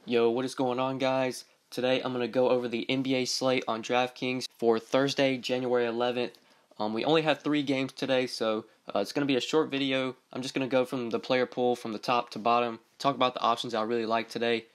Yo, what is going on, guys? Today I'm going to go over the NBA slate on DraftKings for Thursday, January 11th. We only have 3 games today, so it's going to be a short video. I'm just going to go from the player pool from the top to bottom, talk about the options I really like today.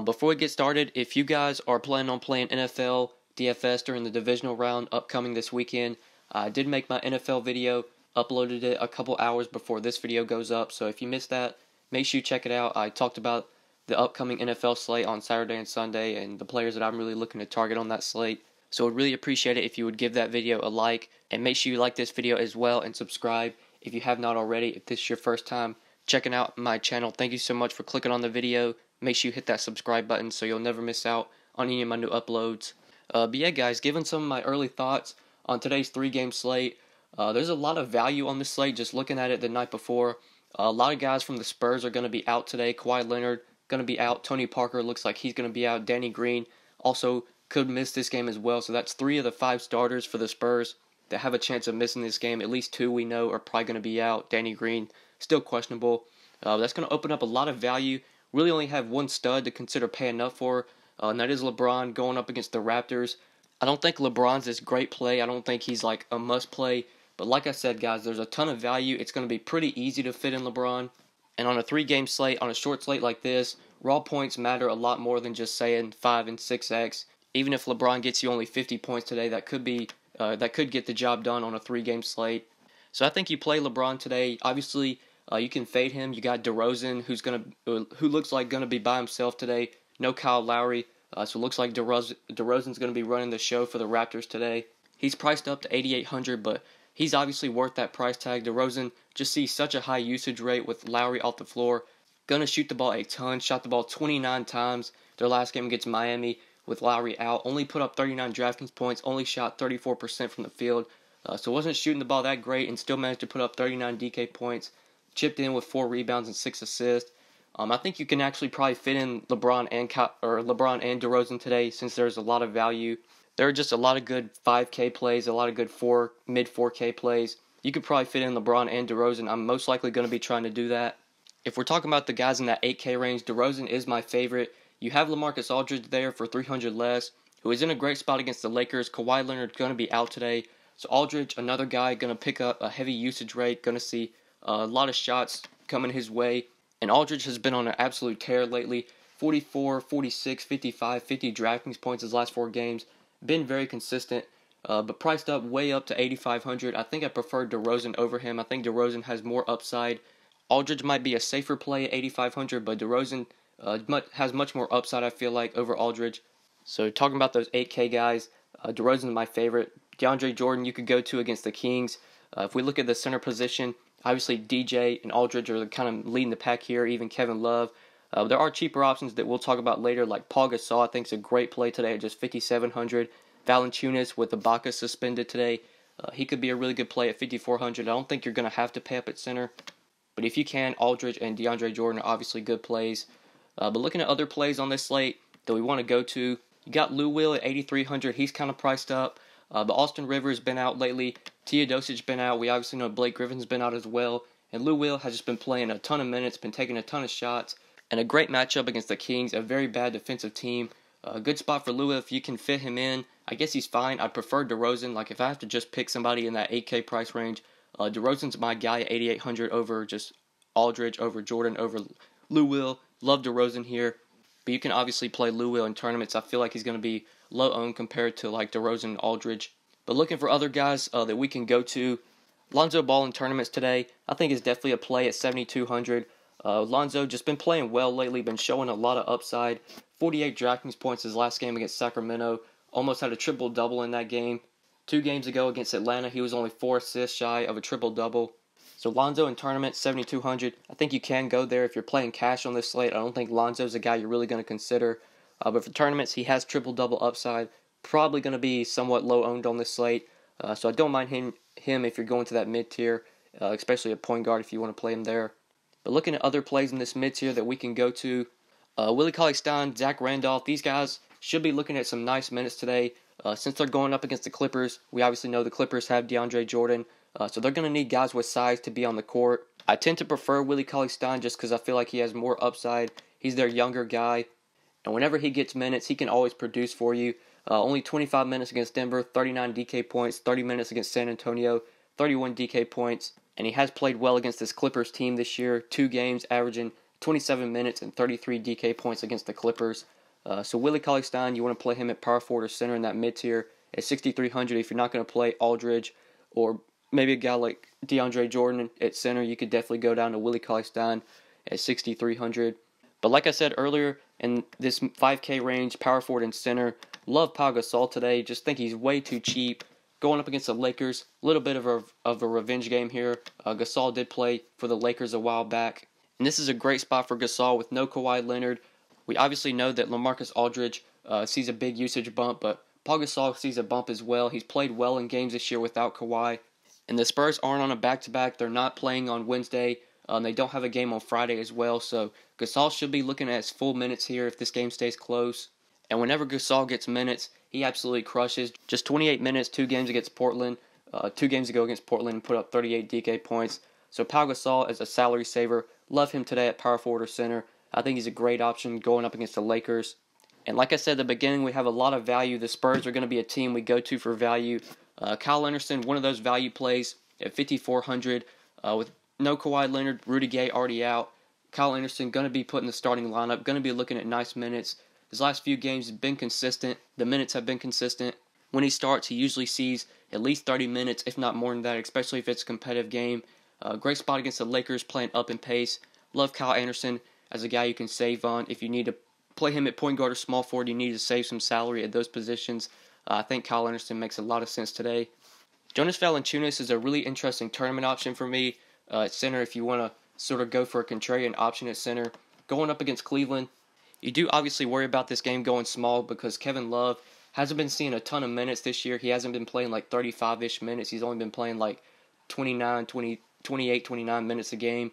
Before we get started, if you guys are planning on playing NFL, DFS during the divisional round upcoming this weekend, I did make my NFL video, uploaded it a couple hours before this video goes up, so if you missed that, make sure you check it out. I talked about the upcoming NFL slate on Saturday and Sunday and the players that I'm really looking to target on that slate. So I'd really appreciate it if you would give that video a like, and make sure you like this video as well and subscribe if you have not already. If this is your first time checking out my channel, thank you so much for clicking on the video. Make sure you hit that subscribe button so you'll never miss out on any of my new uploads. But yeah, guys, given some of my early thoughts on today's 3-game slate, there's a lot of value on this slate just looking at it the night before. A lot of guys from the Spurs are going to be out today. Kawhi Leonard going to be out. Tony Parker looks like he's going to be out. Danny Green also could miss this game as well. So that's 3 of the 5 starters for the Spurs that have a chance of missing this game. At least 2 we know are probably going to be out. Danny Green still questionable. That's going to open up a lot of value. Really only have one stud to consider paying up for, and that is LeBron going up against the Raptors. I don't think LeBron's this great play. I don't think he's like a must play. But like I said, guys, there's a ton of value. It's going to be pretty easy to fit in LeBron. And on a 3-game slate, on a short slate like this, raw points matter a lot more than just saying 5 and 6x. Even if LeBron gets you only 50 points today, that could get the job done on a 3-game slate. So I think you play LeBron today. Obviously, you can fade him. You got DeRozan, who looks like going to be by himself today. No Kyle Lowry, so it looks like DeRozan's going to be running the show for the Raptors today. He's priced up to 8,800, but he's obviously worth that price tag. DeRozan just sees such a high usage rate with Lowry off the floor. Gonna shoot the ball a ton. Shot the ball 29 times their last game against Miami with Lowry out. Only put up 39 DraftKings points. Only shot 34% from the field. So wasn't shooting the ball that great and still managed to put up 39 DK points. Chipped in with 4 rebounds and 6 assists. I think you can actually probably fit in LeBron and DeRozan today since there's a lot of value. There are just a lot of good 5K plays, a lot of good mid 4K plays. You could probably fit in LeBron and DeRozan. I'm most likely going to be trying to do that. If we're talking about the guys in that 8K range, DeRozan is my favorite. You have LaMarcus Aldridge there for 300 less, who is in a great spot against the Lakers. Kawhi Leonard going to be out today. So Aldridge, another guy, going to pick up a heavy usage rate, going to see a lot of shots coming his way. And Aldridge has been on an absolute tear lately. 44, 46, 55, 50 DraftKings points his last 4 games. Been very consistent, but priced up way up to 8,500. I think I prefer DeRozan over him. I think DeRozan has more upside. Aldridge might be a safer play at 8,500, but DeRozan has much more upside, I feel like, over Aldridge. So talking about those 8K guys, DeRozan is my favorite. DeAndre Jordan you could go to against the Kings. If we look at the center position, obviously DJ and Aldridge are kind of leading the pack here, even Kevin Love. There are cheaper options that we'll talk about later, like Paul Gasol. I think is a great play today at just 5,700. Valanciunas with Ibaka suspended today. He could be a really good play at 5,400. I don't think you're going to have to pay up at center. But if you can, Aldridge and DeAndre Jordan are obviously good plays. But looking at other plays on this slate that we want to go to, you got Lou Will at 8,300. He's kind of priced up. But Austin Rivers been out lately. Teodosic's been out. We obviously know Blake Griffin's been out as well. And Lou Will has just been playing a ton of minutes, been taking a ton of shots. And a great matchup against the Kings, a very bad defensive team. A good spot for Lou if you can fit him in. I guess he's fine. I prefer DeRozan. Like if I have to just pick somebody in that 8K price range, DeRozan's my guy at 8,800 over just Aldridge, over Jordan, over Lou Will. Love DeRozan here. But you can obviously play Lou Will in tournaments. I feel like he's going to be low owned compared to like DeRozan and Aldridge. But looking for other guys that we can go to. Lonzo Ball in tournaments today, I think is definitely a play at 7,200. Lonzo just been playing well lately, been showing a lot of upside. 48 DraftKings points his last game against Sacramento. Almost had a triple-double in that game. 2 games ago against Atlanta, he was only 4 assists shy of a triple-double. So Lonzo in tournament, 7,200. I think you can go there if you're playing cash on this slate. I don't think Lonzo's a guy you're really going to consider. But for tournaments, he has triple-double upside. Probably going to be somewhat low-owned on this slate. So I don't mind him if you're going to that mid-tier, especially at point guard if you want to play him there. But looking at other plays in this mid-tier that we can go to, Willie Cauley-Stein, Zach Randolph, these guys should be looking at some nice minutes today. Since they're going up against the Clippers, we obviously know the Clippers have DeAndre Jordan, so they're going to need guys with size to be on the court. I tend to prefer Willie Cauley-Stein just because I feel like he has more upside. He's their younger guy. And whenever he gets minutes, he can always produce for you. Only 25 minutes against Denver, 39 DK points, 30 minutes against San Antonio, 31 DK points. And he has played well against this Clippers team this year. 2 games averaging 27 minutes and 33 DK points against the Clippers. So Willie Cauley-Stein, you want to play him at power forward or center in that mid-tier at 6,300. If you're not going to play Aldridge or maybe a guy like DeAndre Jordan at center, you could definitely go down to Willie Cauley-Stein at 6,300. But like I said earlier, in this 5K range, power forward and center, love Pau Gasol today. Just think he's way too cheap. Going up against the Lakers, a little bit of a revenge game here. Gasol did play for the Lakers a while back. And this is a great spot for Gasol with no Kawhi Leonard. We obviously know that LaMarcus Aldridge sees a big usage bump, but Pau Gasol sees a bump as well. He's played well in games this year without Kawhi. And the Spurs aren't on a back-to-back. They're not playing on Wednesday. They don't have a game on Friday as well, so Gasol should be looking at his full minutes here if this game stays close. And whenever Gasol gets minutes, he absolutely crushes. Just 28 minutes, 2 games against Portland. 2 games ago against Portland and put up 38 DK points. So Pau Gasol is a salary saver. Love him today at power forward or center. I think he's a great option going up against the Lakers. And like I said at the beginning, we have a lot of value. The Spurs are going to be a team we go to for value. Kyle Anderson, one of those value plays at 5,400 with no Kawhi Leonard, Rudy Gay already out. Kyle Anderson going to be put in the starting lineup, going to be looking at nice minutes. His last few games have been consistent. The minutes have been consistent. When he starts, he usually sees at least 30 minutes, if not more than that, especially if it's a competitive game. Great spot against the Lakers, playing up in pace. Love Kyle Anderson as a guy you can save on. If you need to play him at point guard or small forward, you need to save some salary at those positions. I think Kyle Anderson makes a lot of sense today. Jonas Valanciunas is a really interesting tournament option for me at center if you want to sort of go for a contrarian option at center. Going up against Cleveland, you do obviously worry about this game going small because Kevin Love hasn't been seeing a ton of minutes this year. He hasn't been playing like 35-ish minutes. He's only been playing like 28, 29 minutes a game.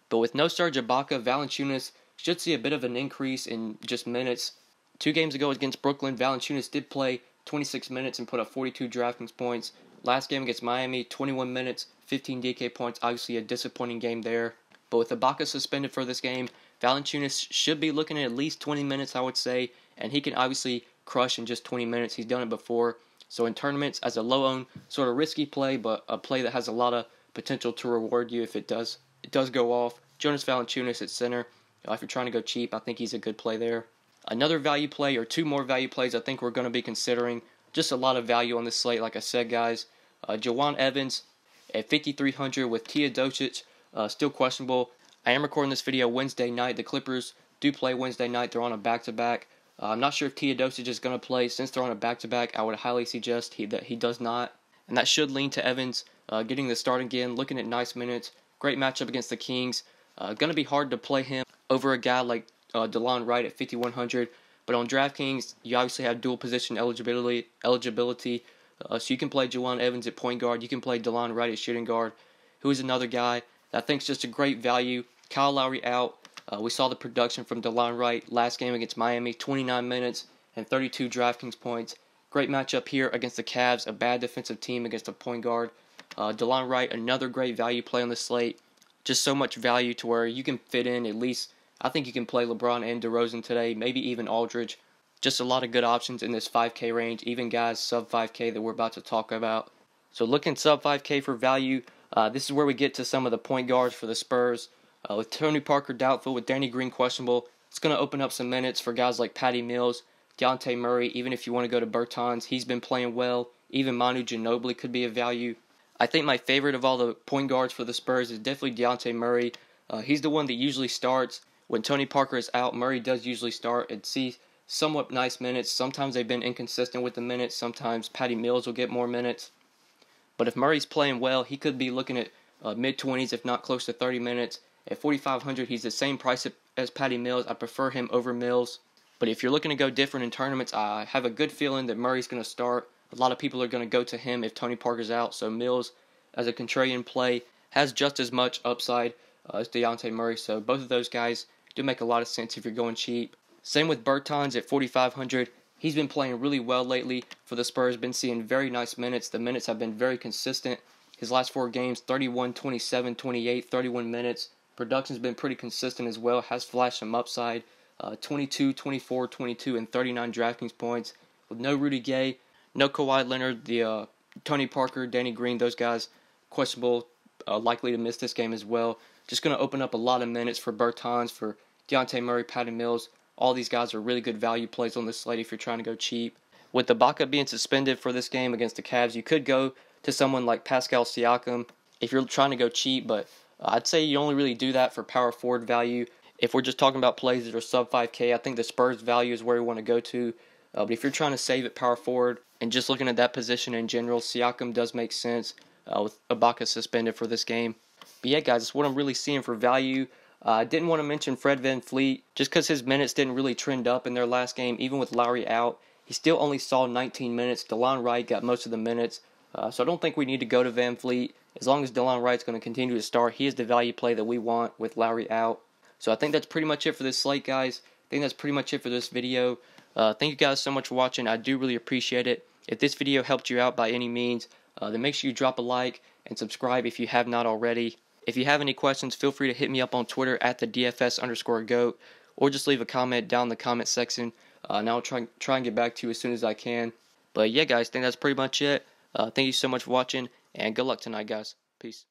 But with no Serge Ibaka, Valanciunas should see a bit of an increase in just minutes. 2 games ago against Brooklyn, Valanciunas did play 26 minutes and put up 42 DraftKings points. Last game against Miami, 21 minutes, 15 DK points. Obviously a disappointing game there. But with Ibaka suspended for this game, Valanciunas should be looking at least 20 minutes, I would say. And he can obviously crush in just 20 minutes. He's done it before. So in tournaments, as a low-owned, sort of risky play, but a play that has a lot of potential to reward you if it does go off. Jonas Valanciunas at center. If you're trying to go cheap, I think he's a good play there. Another value play, or 2 more value plays I think we're going to be considering. Just a lot of value on this slate, like I said, guys. Jawan Evans at 5,300 with Teodosic still questionable. I am recording this video Wednesday night. The Clippers do play Wednesday night. They're on a back-to-back. I'm not sure if Teodosic is going to play. Since they're on a back-to-back, I would highly suggest that he does not. And that should lean to Evans getting the start again, looking at nice minutes. Great matchup against the Kings. Going to be hard to play him over a guy like DeLon Wright at 5,100. But on DraftKings, you obviously have dual position eligibility. So you can play Jawan Evans at point guard. You can play DeLon Wright at shooting guard, who is another guy that I think is just a great value. Kyle Lowry out. We saw the production from DeLon Wright last game against Miami, 29 minutes and 32 DraftKings points. Great matchup here against the Cavs, a bad defensive team against a point guard. DeLon Wright, another great value play on the slate. Just so much value to where you can fit in at least. I think you can play LeBron and DeRozan today, maybe even Aldridge. Just a lot of good options in this 5K range, even guys sub 5K that we're about to talk about. So looking sub 5K for value, this is where we get to some of the point guards for the Spurs. With Tony Parker doubtful, with Danny Green questionable, it's going to open up some minutes for guys like Patty Mills, Dejounte Murray. Even if you want to go to Bertans, he's been playing well. Even Manu Ginobili could be a value. I think my favorite of all the point guards for the Spurs is definitely Dejounte Murray. He's the one that usually starts. When Tony Parker is out, Murray does usually start and see somewhat nice minutes. Sometimes they've been inconsistent with the minutes. Sometimes Patty Mills will get more minutes. But if Murray's playing well, he could be looking at mid-20s, if not close to 30 minutes. At 4,500, he's the same price as Patty Mills. I prefer him over Mills. But if you're looking to go different in tournaments, I have a good feeling that Murray's going to start. A lot of people are going to go to him if Tony Parker's out. So Mills, as a contrarian play, has just as much upside as Dejounte Murray. So both of those guys do make a lot of sense if you're going cheap. Same with Bertans at 4,500. He's been playing really well lately for the Spurs. Been seeing very nice minutes. The minutes have been very consistent. His last 4 games, 31, 27, 28, 31 minutes. Production's been pretty consistent as well. Has flashed some upside. 22, 24, 22, and 39 DraftKings points with no Rudy Gay, no Kawhi Leonard, Tony Parker, Danny Green, those guys questionable, likely to miss this game as well. Just going to open up a lot of minutes for Bertans, for Deontay Murray, Patty Mills. All these guys are really good value plays on this slate if you're trying to go cheap. With Ibaka being suspended for this game against the Cavs, you could go to someone like Pascal Siakam if you're trying to go cheap, but I'd say you only really do that for power forward value. If we're just talking about plays that are sub 5K, I think the Spurs value is where we want to go to. But if you're trying to save at power forward and just looking at that position in general, Siakam does make sense with Ibaka suspended for this game. But yeah, guys, that's what I'm really seeing for value. I didn't want to mention Fred VanVleet just because his minutes didn't really trend up in their last game, even with Lowry out. He still only saw 19 minutes. DeLon Wright got most of the minutes. So I don't think we need to go to VanVleet. As long as DeLon Wright's going to continue to start, he is the value play that we want with Lowry out. So I think that's pretty much it for this slate, guys. I think that's pretty much it for this video. Thank you guys so much for watching. I do really appreciate it. If this video helped you out by any means, then make sure you drop a like and subscribe if you have not already. If you have any questions, feel free to hit me up on Twitter at the DFS_GOAT, or just leave a comment down in the comment section, and I'll try and get back to you as soon as I can. But yeah, guys, I think that's pretty much it. Thank you so much for watching, and good luck tonight, guys. Peace.